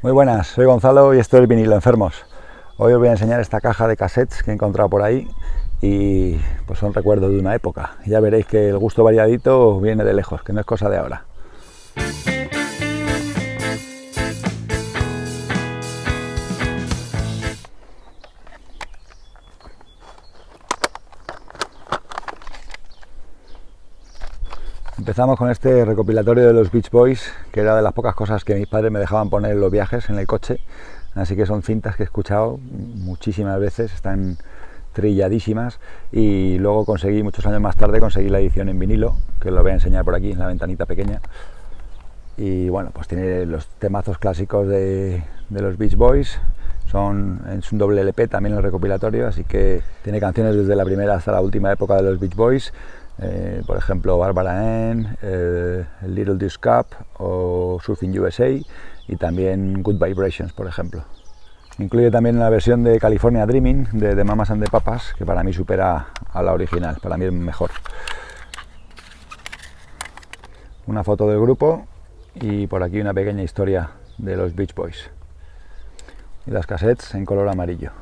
Muy buenas, soy Gonzalo y esto es Vinilo Enfermos. Hoy os voy a enseñar esta caja de cassettes que he encontrado por ahí y pues son recuerdos de una época. Ya veréis que el gusto variadito viene de lejos, que no es cosa de ahora. Empezamos con este recopilatorio de los Beach Boys, que era de las pocas cosas que mis padres me dejaban poner en los viajes, en el coche. Así que son cintas que he escuchado muchísimas veces, están trilladísimas. Y luego conseguí, muchos años más tarde, conseguí la edición en vinilo, que os lo voy a enseñar por aquí, en la ventanita pequeña. Y bueno, pues tiene los temazos clásicos de los Beach Boys. Es un doble LP también el recopilatorio, así que tiene canciones desde la primera hasta la última época de los Beach Boys. Por ejemplo, Barbara Ann, Little Deuce Cup o Surfing USA, y también Good Vibrations, por ejemplo. Incluye también una versión de California Dreaming de Mamas and the Papas, que para mí supera a la original, para mí es mejor. Una foto del grupo y por aquí una pequeña historia de los Beach Boys. Y las cassettes en color amarillo.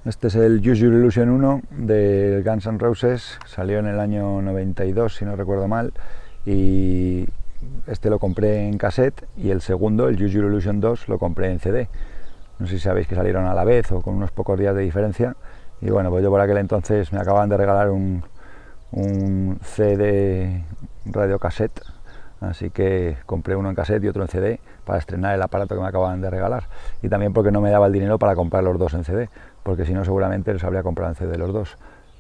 Este es el Use Your Illusion 1 de Guns N' Roses, salió en el año 92 si no recuerdo mal, y este lo compré en cassette y el segundo, el Use Your Illusion 2, lo compré en CD. No sé si sabéis que salieron a la vez o con unos pocos días de diferencia, y bueno, pues yo por aquel entonces me acababan de regalar un CD radiocassette, así que compré uno en cassette y otro en CD para estrenar el aparato que me acababan de regalar, y también porque no me daba el dinero para comprar los dos en CD, porque si no seguramente los habría comprado en CD los dos.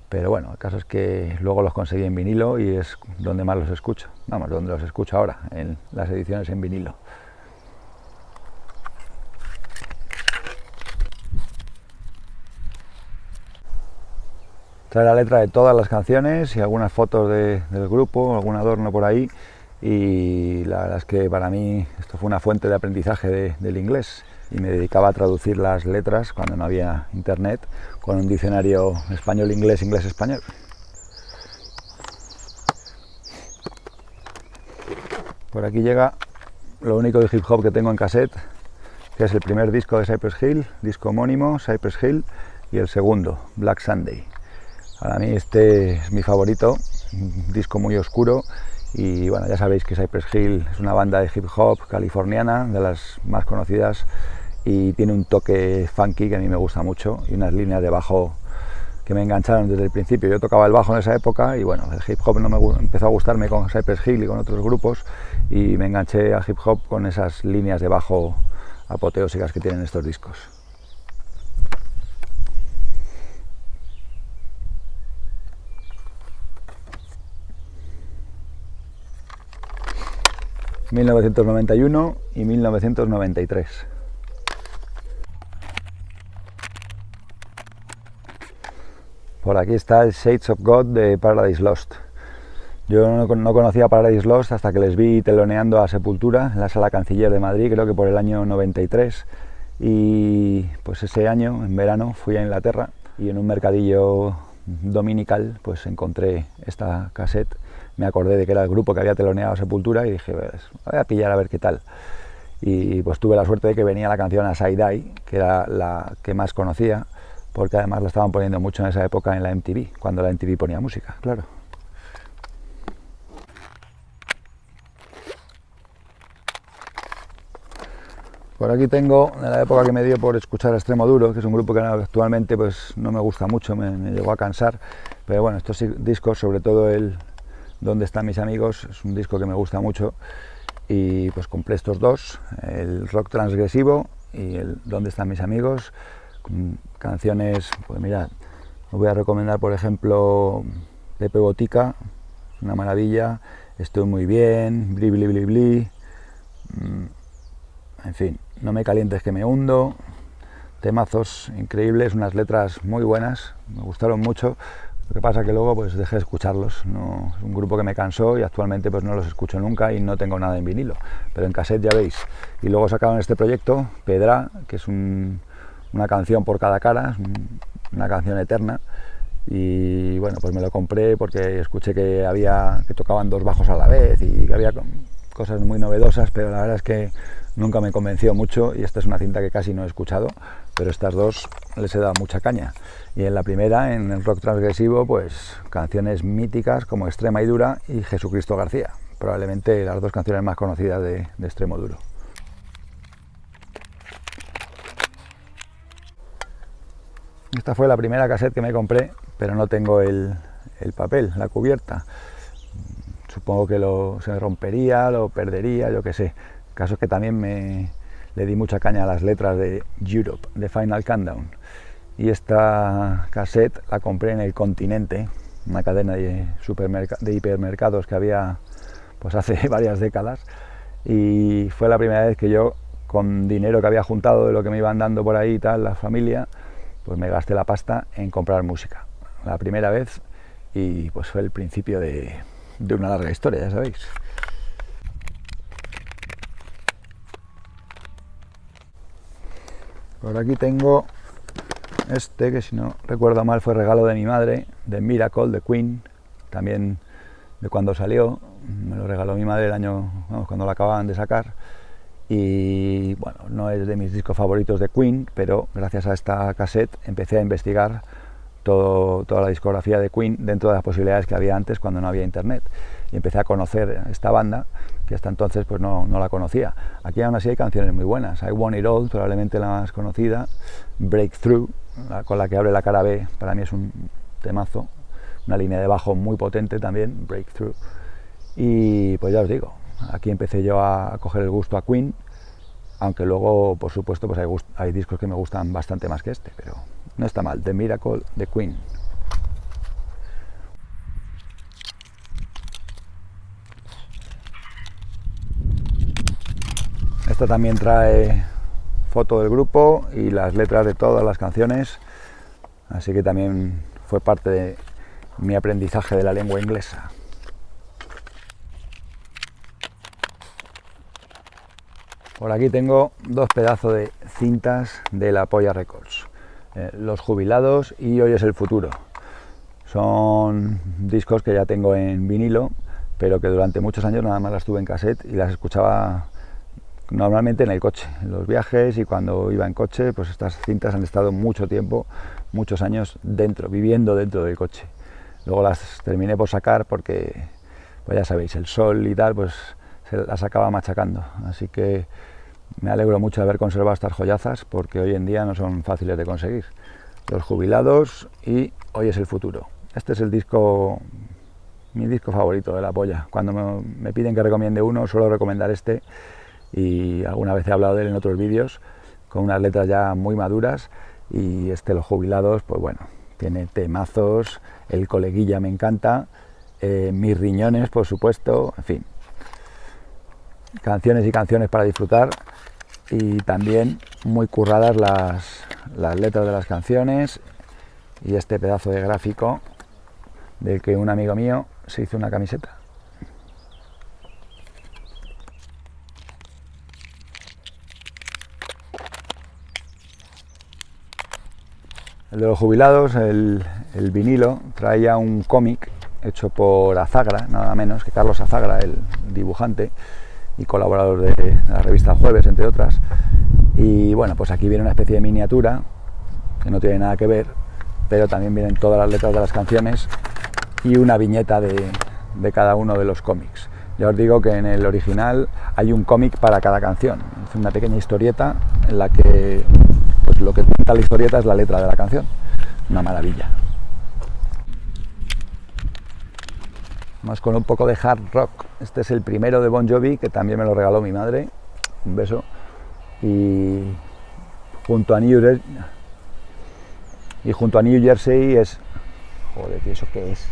Pero bueno, el caso es que luego los conseguí en vinilo y es donde más los escucho, vamos, donde los escucho ahora, en las ediciones en vinilo. Trae la letra de todas las canciones y algunas fotos del grupo, algún adorno por ahí, y la verdad es que para mí esto fue una fuente de aprendizaje del inglés, y me dedicaba a traducir las letras cuando no había internet con un diccionario español-inglés, inglés-español. Por aquí llega lo único de hip hop que tengo en cassette, que es el primer disco de Cypress Hill, disco homónimo, Cypress Hill, y el segundo, Black Sunday. Para mí este es mi favorito, un disco muy oscuro, y bueno, ya sabéis que Cypress Hill es una banda de hip hop californiana, de las más conocidas, y tiene un toque funky que a mí me gusta mucho y unas líneas de bajo que me engancharon desde el principio. Yo tocaba el bajo en esa época y bueno, el hip hop empezó a gustarme con Cypress Hill y con otros grupos, y me enganché al hip hop con esas líneas de bajo apoteósicas que tienen estos discos. ...1991 y 1993. Por aquí está el Shades of God de Paradise Lost. Yo no conocía Paradise Lost hasta que les vi teloneando a Sepultura en la Sala Canciller de Madrid, creo que por el año 93, y pues ese año, en verano, fui a Inglaterra y en un mercadillo dominical pues encontré esta cassette. Me acordé de que era el grupo que había teloneado a Sepultura y dije, pues, voy a pillar a ver qué tal. Y pues tuve la suerte de que venía la canción A Side Eye, que era la que más conocía, porque además la estaban poniendo mucho en esa época en la MTV, cuando la MTV ponía música, claro. Por aquí tengo, de la época que me dio por escuchar a Extremo Duro, que es un grupo que actualmente pues no me gusta mucho, me llegó a cansar, pero bueno, estos discos, sobre todo el ¿Dónde están mis amigos?, es un disco que me gusta mucho, y pues compré estos dos, el rock transgresivo y el ¿Dónde están mis amigos?, con canciones, pues mirad, os voy a recomendar por ejemplo Pepe Botica, una maravilla, Estoy muy bien, Bli Bli Bli Bli, en fin, No me calientes que me hundo, temazos increíbles, unas letras muy buenas, me gustaron mucho. Lo que pasa que luego pues dejé de escucharlos, no, es un grupo que me cansó y actualmente pues no los escucho nunca y no tengo nada en vinilo, pero en cassette ya veis. Y luego sacaron este proyecto, Pedra, que es una canción por cada cara, es una canción eterna, y bueno, pues me lo compré porque escuché que tocaban dos bajos a la vez y que había cosas muy novedosas, pero la verdad es que nunca me convenció mucho, y esta es una cinta que casi no he escuchado, pero estas dos les he dado mucha caña. Y en la primera, en el rock transgresivo, pues canciones míticas como Extrema y Dura y Jesucristo García, probablemente las dos canciones más conocidas de Extremo Duro. Esta fue la primera cassette que me compré, pero no tengo el papel, la cubierta. Supongo que se rompería, lo perdería, yo qué sé. El caso es que también le di mucha caña a las letras de Europe, de Final Countdown. Y esta cassette la compré en El Continente, una cadena de hipermercados que había pues hace varias décadas. Y fue la primera vez que yo, con dinero que había juntado de lo que me iban dando por ahí y tal, la familia, pues me gasté la pasta en comprar música. La primera vez, y pues fue el principio de una larga historia, ya sabéis. Por aquí tengo este, que si no recuerdo mal fue regalo de mi madre, de Miracle, de Queen, también de cuando salió. Me lo regaló mi madre el año, cuando lo acababan de sacar. Y bueno, no es de mis discos favoritos de Queen, pero gracias a esta cassette empecé a investigar toda la discografía de Queen dentro de las posibilidades que había antes, cuando no había internet, y empecé a conocer esta banda que hasta entonces pues no la conocía. Aquí aún así hay canciones muy buenas. I Want It All, probablemente la más conocida, Breakthrough, con la que abre la cara B, para mí es un temazo, una línea de bajo muy potente también, Breakthrough. Y pues ya os digo, aquí empecé yo a coger el gusto a Queen, aunque luego, por supuesto, pues hay discos que me gustan bastante más que este, pero no está mal. The Miracle, de Queen. Esta también trae foto del grupo y las letras de todas las canciones, así que también fue parte de mi aprendizaje de la lengua inglesa. Por aquí tengo dos pedazos de cintas de La Polla Records, Los Jubilados y Hoy es el Futuro. Son discos que ya tengo en vinilo, pero que durante muchos años nada más las tuve en cassette y las escuchaba normalmente en el coche, en los viajes, y cuando iba en coche, pues estas cintas han estado mucho tiempo, muchos años viviendo dentro del coche. Luego las terminé por sacar porque, pues ya sabéis, el sol y tal, pues se las acaba machacando, así que me alegro mucho de haber conservado estas joyazas, porque hoy en día no son fáciles de conseguir. Los Jubilados y Hoy es el Futuro. Este es mi disco favorito de La Polla. Cuando me piden que recomiende uno, suelo recomendar este, y alguna vez he hablado de él en otros vídeos, con unas letras ya muy maduras, y Los Jubilados, pues bueno, tiene temazos, El Coleguilla me encanta, Mis Riñones, por supuesto, en fin. Canciones y canciones para disfrutar, y también muy curradas las letras de las canciones, y este pedazo de gráfico del que un amigo mío se hizo una camiseta. El de Los Jubilados, el vinilo, traía un cómic hecho por Azagra, nada menos que Carlos Azagra, el dibujante y colaborador de la revista Jueves, entre otras. Y bueno, pues aquí viene una especie de miniatura que no tiene nada que ver, pero también vienen todas las letras de las canciones y una viñeta de cada uno de los cómics. Ya os digo que en el original hay un cómic para cada canción, es una pequeña historieta en la que pues lo que cuenta la historieta es la letra de la canción. Una maravilla. Vamos con un poco de hard rock. Este es el primero de Bon Jovi, que también me lo regaló mi madre. Un beso. Y junto a New Jersey es... Joder, tío, ¿eso qué es?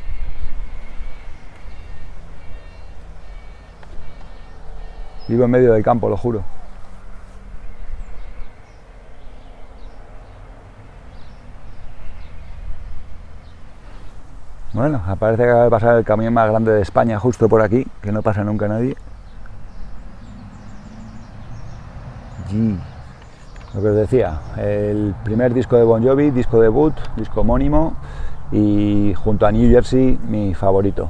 Vivo en medio del campo, lo juro. Bueno, parece que acaba de pasar el camión más grande de España justo por aquí, que no pasa nunca nadie. Lo que os decía, el primer disco de Bon Jovi, disco debut, disco homónimo, y junto a New Jersey mi favorito.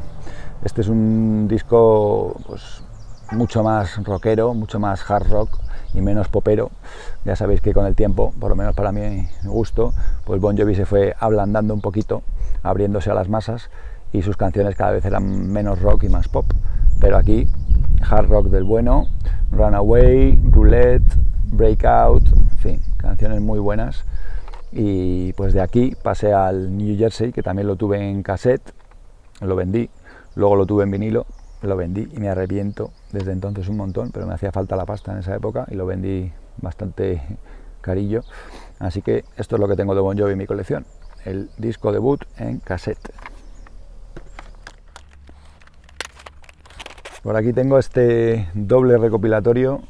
Este es un disco pues mucho más rockero, mucho más hard rock y menos popero. Ya sabéis que con el tiempo, por lo menos para mi gusto, pues Bon Jovi se fue ablandando un poquito, abriéndose a las masas, y sus canciones cada vez eran menos rock y más pop. Pero aquí, hard rock del bueno, Runaway, Roulette, Breakout, en fin, canciones muy buenas. Y pues de aquí pasé al New Jersey, que también lo tuve en cassette, lo vendí, luego lo tuve en vinilo, lo vendí y me arrepiento desde entonces un montón, pero me hacía falta la pasta en esa época y lo vendí bastante carillo. Así que esto es lo que tengo de Bon Jovi en mi colección, el disco debut en cassette. Por aquí tengo este doble recopilatorio,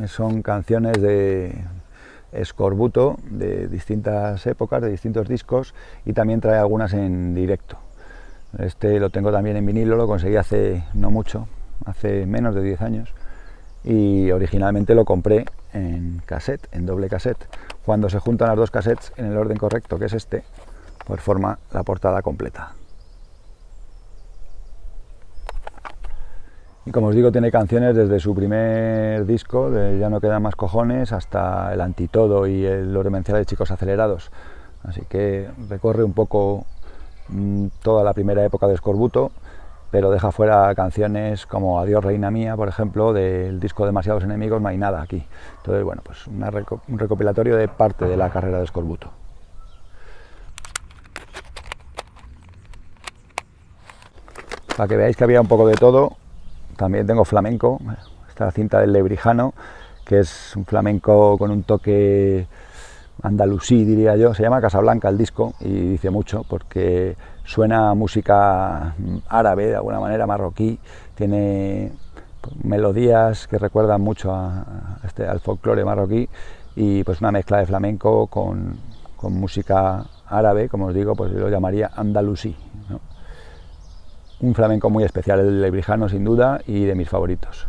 son canciones de escorbuto de distintas épocas, de distintos discos, y también trae algunas en directo. Este lo tengo también en vinilo, lo conseguí hace no mucho, hace menos de 10 años, y originalmente lo compré en cassette, en doble cassette. Cuando se juntan las dos cassettes en el orden correcto, que es este, pues forma la portada completa. Y como os digo, tiene canciones desde su primer disco, de Ya no quedan más cojones, hasta El Antitodo y Los demenciales chicos acelerados. Así que recorre un poco toda la primera época de escorbuto, pero deja fuera canciones como Adiós reina mía, por ejemplo, del disco Demasiados enemigos, no hay nada aquí. Entonces, bueno, pues un recopilatorio de parte de la carrera de escorbuto. Para que veáis que había un poco de todo, también tengo flamenco, esta cinta del Lebrijano, que es un flamenco con un toque andalusí, diría yo. Se llama Casablanca el disco, y dice mucho porque suena música árabe, de alguna manera marroquí, tiene melodías que recuerdan mucho al folclore marroquí, y pues una mezcla de flamenco con música árabe, como os digo, pues yo lo llamaría andalusí, ¿no? Un flamenco muy especial, el Lebrijano sin duda, y de mis favoritos.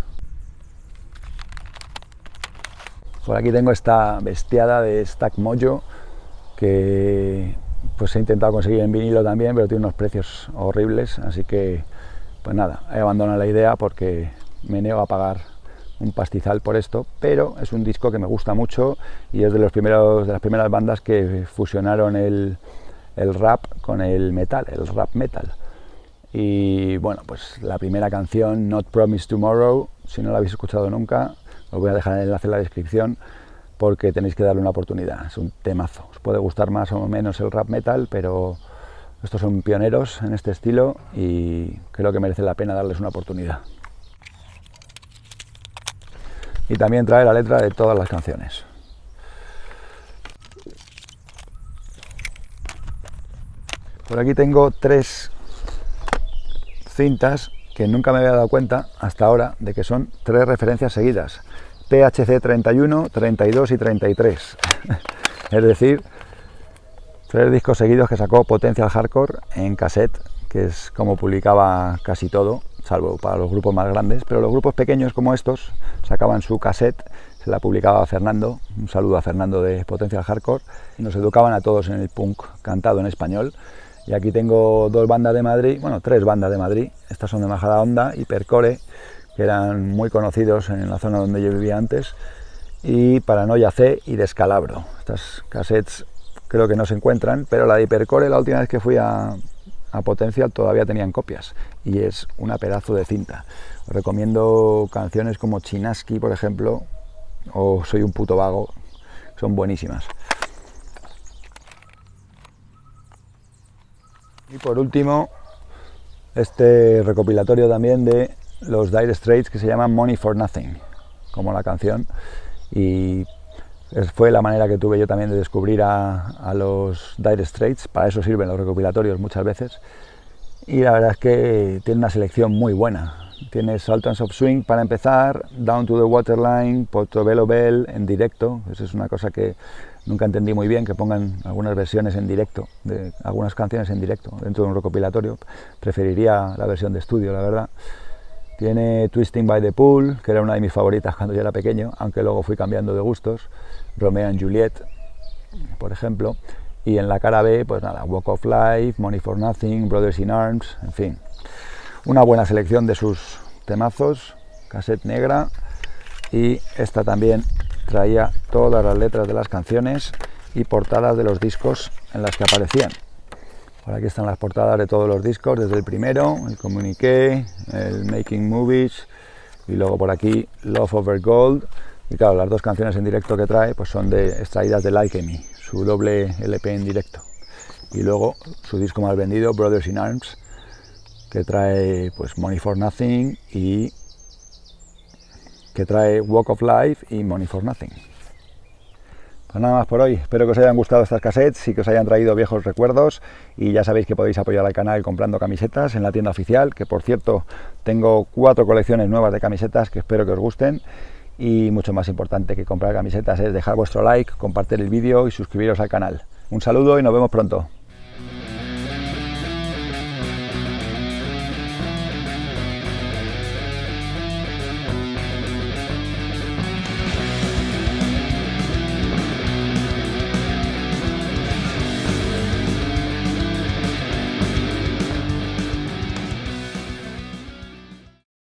Por aquí tengo esta bestiada de Stack Mojo, que pues he intentado conseguir en vinilo también, pero tiene unos precios horribles, así que pues nada, he abandonado la idea porque me niego a pagar un pastizal por esto, pero es un disco que me gusta mucho y es de las primeras bandas que fusionaron el rap con el metal, el rap metal. Y bueno, pues la primera canción, Not Promise Tomorrow, si no la habéis escuchado nunca, os voy a dejar el enlace en la descripción porque tenéis que darle una oportunidad, es un temazo. Os puede gustar más o menos el rap metal, pero estos son pioneros en este estilo y creo que merece la pena darles una oportunidad. Y también trae la letra de todas las canciones. Por aquí tengo 3 cintas que nunca me había dado cuenta hasta ahora de que son 3 referencias seguidas: PHC 31, 32 y 33. Es decir, 3 discos seguidos que sacó Potential Hardcore en cassette, que es como publicaba casi todo, salvo para los grupos más grandes, pero los grupos pequeños como estos sacaban su cassette, se la publicaba Fernando, un saludo a Fernando de Potential Hardcore, y nos educaban a todos en el punk cantado en español. Y aquí tengo 2 bandas de Madrid, bueno, 3 bandas de Madrid. Estas son de Majadahonda y Percore, que eran muy conocidos en la zona donde yo vivía antes, y Paranoia C y Descalabro. Estas cassettes creo que no se encuentran, pero la de Percore, la última vez que fui a Potencial, todavía tenían copias, y es una pedazo de cinta. Os recomiendo canciones como Chinaski, por ejemplo, o Soy un puto vago, son buenísimas. Y por último, este recopilatorio también de los Dire Straits, que se llama Money for Nothing, como la canción, y fue la manera que tuve yo también de descubrir a los Dire Straits. Para eso sirven los recopilatorios muchas veces, y la verdad es que tiene una selección muy buena. Tiene Sultans of Swing para empezar, Down to the Waterline, Portobello Bell en directo. Eso es una cosa que nunca entendí muy bien, que pongan algunas versiones en directo, de algunas canciones en directo dentro de un recopilatorio. Preferiría la versión de estudio, la verdad. Tiene Twisting by the Pool, que era una de mis favoritas cuando yo era pequeño, aunque luego fui cambiando de gustos. Romeo and Juliet, por ejemplo. y en la cara B, pues nada, Walk of Life, Money for Nothing, Brothers in Arms, en fin, una buena selección de sus temazos, cassette negra, y esta también traía todas las letras de las canciones y portadas de los discos en las que aparecían. Por aquí están las portadas de todos los discos, desde el primero, el Communiqué, el Making Movies, y luego por aquí Love Over Gold. Y claro, las dos canciones en directo que trae pues son extraídas de Like Me, su doble LP en directo. Y luego su disco más vendido, Brothers in Arms, que trae pues Money for Nothing y que trae Walk of Life y Money for Nothing. Pues nada más por hoy, espero que os hayan gustado estas cassettes y que os hayan traído viejos recuerdos, y ya sabéis que podéis apoyar al canal comprando camisetas en la tienda oficial, que por cierto tengo 4 colecciones nuevas de camisetas que espero que os gusten, y mucho más importante que comprar camisetas es dejar vuestro like, compartir el vídeo y suscribiros al canal. Un saludo y nos vemos pronto.